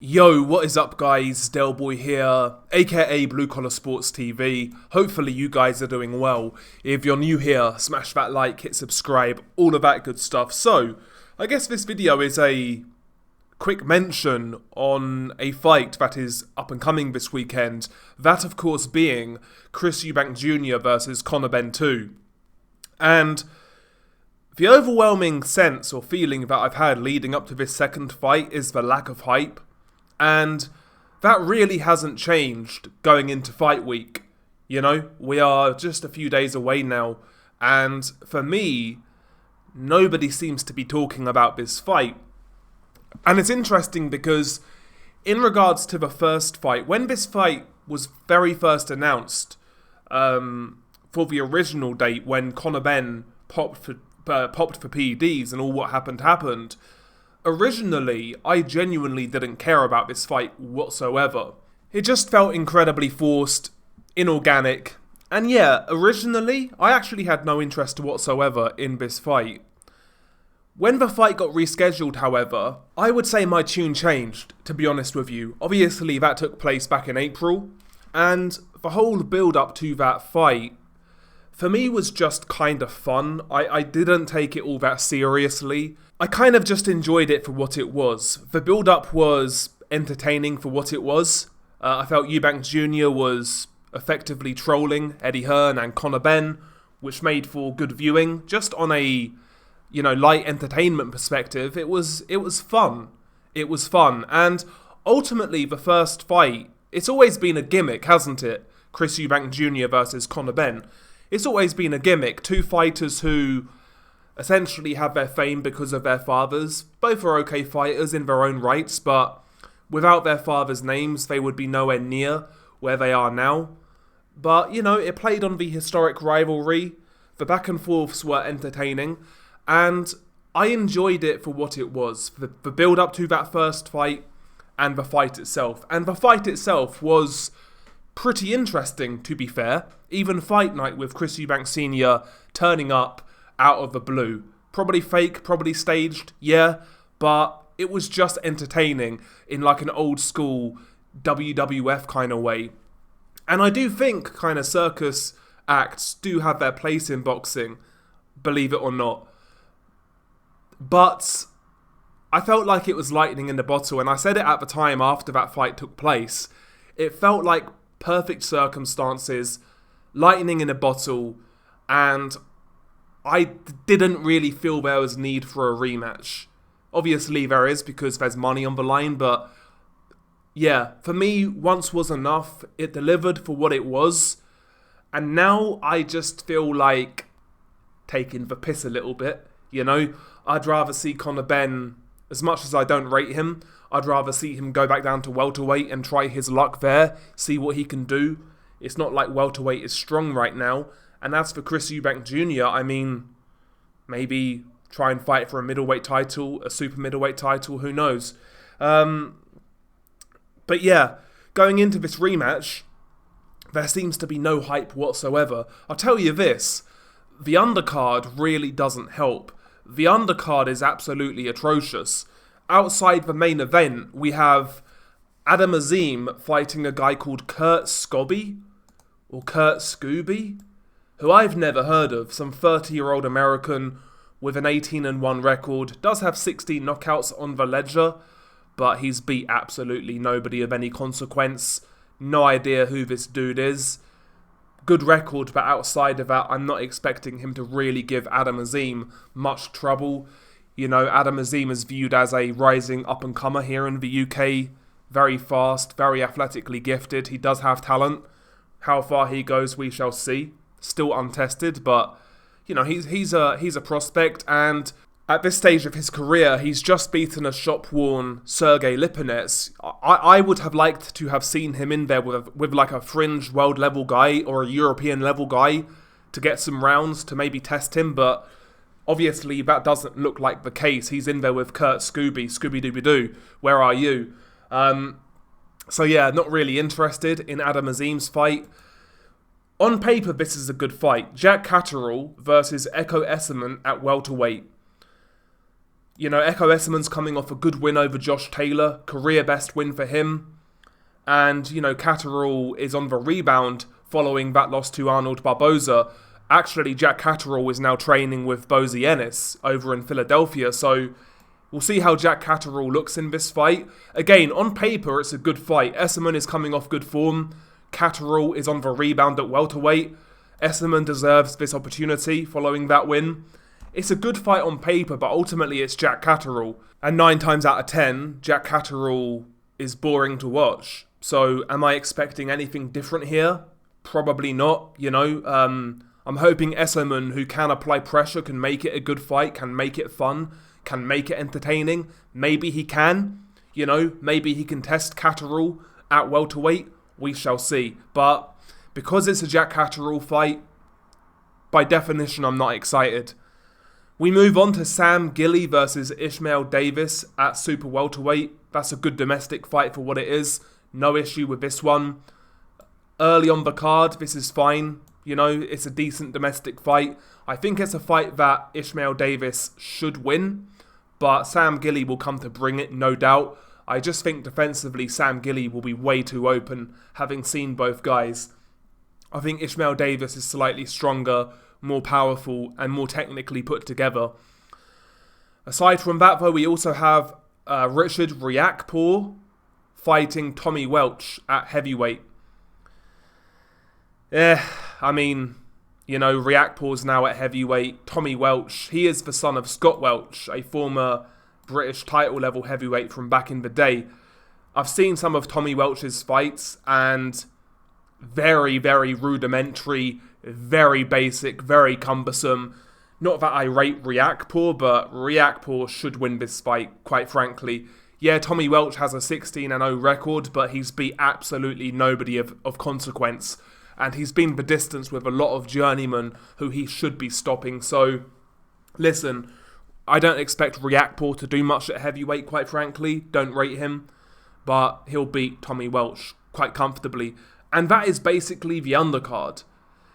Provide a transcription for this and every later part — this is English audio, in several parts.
Yo, what is up guys, Delboy here, aka Blue Collar Sports TV. Hopefully you guys are doing well. If you're new here, smash that like, hit subscribe, all of that good stuff. So, I guess this video is a quick mention on a fight that is up and coming this weekend. That of course being Chris Eubank Jr. versus Conor Benn 2. And the overwhelming sense or feeling that I've had leading up to this second fight is the lack of hype. And that really hasn't changed going into fight week. You know, we are just a few days away now. And for me, nobody seems to be talking about this fight. And it's interesting because in regards to the first fight, when this fight was very first announced for the original date when Conor Benn popped for PEDs and all what happened, originally, I genuinely didn't care about this fight whatsoever. It just felt incredibly forced, inorganic, and yeah, originally, I actually had no interest whatsoever in this fight. When the fight got rescheduled, however, I would say my tune changed, to be honest with you. Obviously, that took place back in April, and the whole build-up to that fight, for me, was just kind of fun. I didn't take it all that seriously. I kind of just enjoyed it for what it was. The build-up was entertaining for what it was. I felt Eubank Jr. was effectively trolling Eddie Hearn and Conor Benn, which made for good viewing. Just on a, light entertainment perspective, it was fun. It was fun. And ultimately, the first fight, it's always been a gimmick, hasn't it? Chris Eubank Jr. versus Conor Benn. It's always been a gimmick. Two fighters who essentially have their fame because of their fathers. Both are okay fighters in their own rights, but without their fathers' names, they would be nowhere near where they are now. But, it played on the historic rivalry. The back and forths were entertaining, and I enjoyed it for what it was. The build-up to that first fight and the fight itself. And the fight itself was pretty interesting, to be fair. Even fight night with Chris Eubank Sr. turning up out of the blue. Probably fake, probably staged, yeah, but it was just entertaining in like an old school WWF kind of way. And I do think kind of circus acts do have their place in boxing, believe it or not. But I felt like it was lightning in the bottle, and I said it at the time after that fight took place. It felt like perfect circumstances, lightning in a bottle, and I didn't really feel there was need for a rematch. Obviously there is because there's money on the line, but yeah, for me, once was enough. It delivered for what it was, and now I just feel like taking the piss a little bit, I'd rather see Conor Benn, as much as I don't rate him, I'd rather see him go back down to welterweight and try his luck there, see what he can do. It's not like welterweight is strong right now. And as for Chris Eubank Jr., I mean, maybe try and fight for a middleweight title, a super middleweight title, who knows. But yeah, going into this rematch, there seems to be no hype whatsoever. I'll tell you this, the undercard really doesn't help. The undercard is absolutely atrocious. Outside the main event, we have Adam Azim fighting a guy called Kurt Scobie, or Kurt Scooby, who I've never heard of. Some 30-year-old American with an 18-1 record, does have 16 knockouts on the ledger, but he's beat absolutely nobody of any consequence. No idea who this dude is. Good record, but outside of that, I'm not expecting him to really give Adam Azim much trouble. Adam Azim is viewed as a rising up-and-comer here in the UK. Very fast, very athletically gifted. He does have talent. How far he goes, we shall see. Still untested, but, he's a prospect. And at this stage of his career, he's just beaten a shop-worn Sergey Lipinets. I would have liked to have seen him in there with like a fringe world-level guy or a European-level guy to get some rounds to maybe test him, but obviously, that doesn't look like the case. He's in there with Kurt Scooby-Dooby-Doo. Where are you? So yeah, not really interested in Adam Azim's fight. On paper, this is a good fight. Jack Catterall versus Echo Esserman at welterweight. You know, Echo Esserman's coming off a good win over Josh Taylor, career best win for him. And, you know, Catterall is on the rebound following that loss to Arnold Barboza. Actually, Jack Catterall is now training with Bozy Ennis over in Philadelphia, so we'll see how Jack Catterall looks in this fight. Again, on paper, it's a good fight. Esserman is coming off good form. Catterall is on the rebound at welterweight. Esserman deserves this opportunity following that win. It's a good fight on paper, but ultimately it's Jack Catterall. And 9 times out of 10, Jack Catterall is boring to watch. So am I expecting anything different here? Probably not, you know. I'm hoping Esserman, who can apply pressure, can make it a good fight, can make it fun, can make it entertaining. Maybe he can, you know, maybe he can test Catterall at welterweight. We shall see. But because it's a Jack Catterall fight, by definition, I'm not excited. We move on to Sam Gilley versus Ishmael Davis at super welterweight. That's a good domestic fight for what it is. No issue with this one. Early on the card, this is fine. You know, it's a decent domestic fight. I think it's a fight that Ishmael Davis should win, but Sam Gilley will come to bring it, no doubt. I just think defensively, Sam Gilley will be way too open, having seen both guys. I think Ishmael Davis is slightly stronger, more powerful, and more technically put together. Aside from that, though, we also have Richard Riakporhe fighting Tommy Welch at heavyweight. I mean, you know, Riakporhe's now at heavyweight. Tommy Welch, he is the son of Scott Welch, a former British title level heavyweight from back in the day. I've seen some of Tommy Welch's fights, and very, very rudimentary, very basic, very cumbersome. Not that I rate Riakporhe, but Riakporhe should win this fight, quite frankly. Yeah, Tommy Welch has a 16-0 record, but he's beat absolutely nobody of consequence. And he's been the distance with a lot of journeymen who he should be stopping. So, listen, I don't expect Riakporhe to do much at heavyweight, quite frankly. Don't rate him. But he'll beat Tommy Welch quite comfortably. And that is basically the undercard.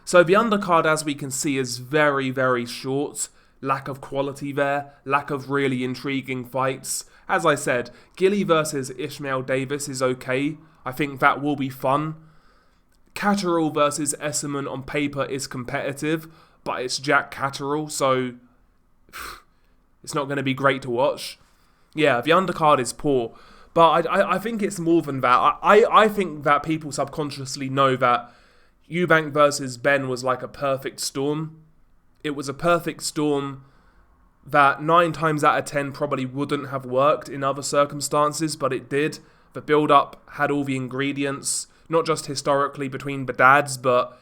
So the undercard, as we can see, is very, very short. Lack of quality there. Lack of really intriguing fights. As I said, Gilley versus Ishmael Davis is okay. I think that will be fun. Catterall versus Esserman on paper is competitive, but it's Jack Catterall, so it's not going to be great to watch. Yeah, the undercard is poor, but I think it's more than that. I think that people subconsciously know that Eubank versus Benn was like a perfect storm. It was a perfect storm that 9 times out of 10 probably wouldn't have worked in other circumstances, but it did. The build-up had all the ingredients, not just historically between the dads, but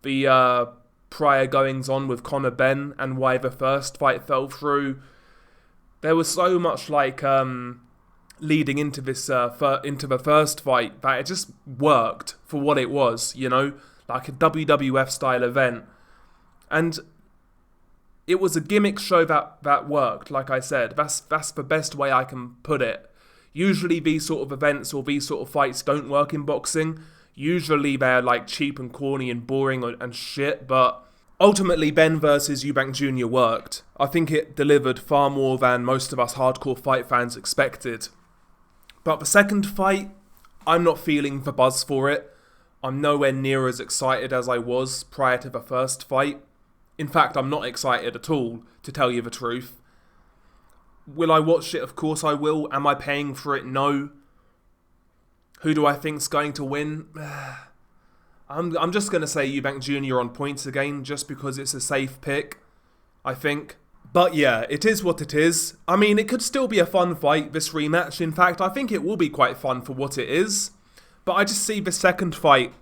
the prior goings-on with Conor Benn and why the first fight fell through. There was so much like leading into this into the first fight that it just worked for what it was, you know, like a WWF style event. And it was a gimmick show that worked, like I said. That's the best way I can put it. Usually these sort of events or these sort of fights don't work in boxing. Usually they're like cheap and corny and boring and shit, but ultimately Benn versus Eubank Jr. worked. I think it delivered far more than most of us hardcore fight fans expected. But the second fight, I'm not feeling the buzz for it. I'm nowhere near as excited as I was prior to the first fight. In fact, I'm not excited at all, to tell you the truth. Will I watch it? Of course I will. Am I paying for it? No. Who do I think's going to win? I'm just going to say Eubank Jr. on points again, just because it's a safe pick, I think. But yeah, it is what it is. I mean, it could still be a fun fight, this rematch. In fact, I think it will be quite fun for what it is. But I just see the second fight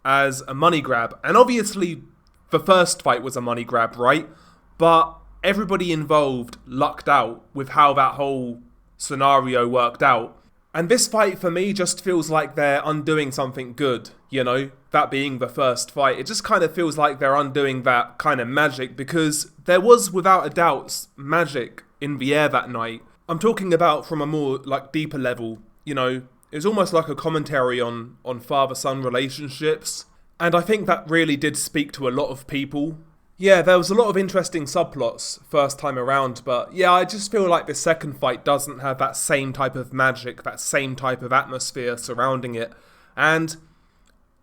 as a money grab. And obviously, the first fight was a money grab, right? But everybody involved lucked out with how that whole scenario worked out. And this fight for me just feels like they're undoing something good, you know, that being the first fight. It just kind of feels like they're undoing that kind of magic, because there was without a doubt magic in the air that night. I'm talking about from a more like deeper level, you know, it was almost like a commentary on father-son relationships. And I think that really did speak to a lot of people. Yeah, there was a lot of interesting subplots first time around, but yeah, I just feel like the second fight doesn't have that same type of magic, that same type of atmosphere surrounding it. And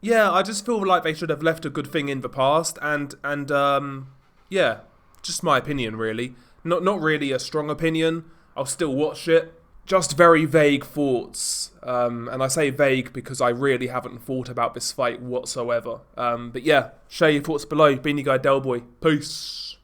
yeah, I just feel like they should have left a good thing in the past, and yeah, just my opinion really. Not really a strong opinion. I'll still watch it. Just very vague thoughts, and I say vague because I really haven't thought about this fight whatsoever. But yeah, share your thoughts below. Beanie Guy Delboy, peace.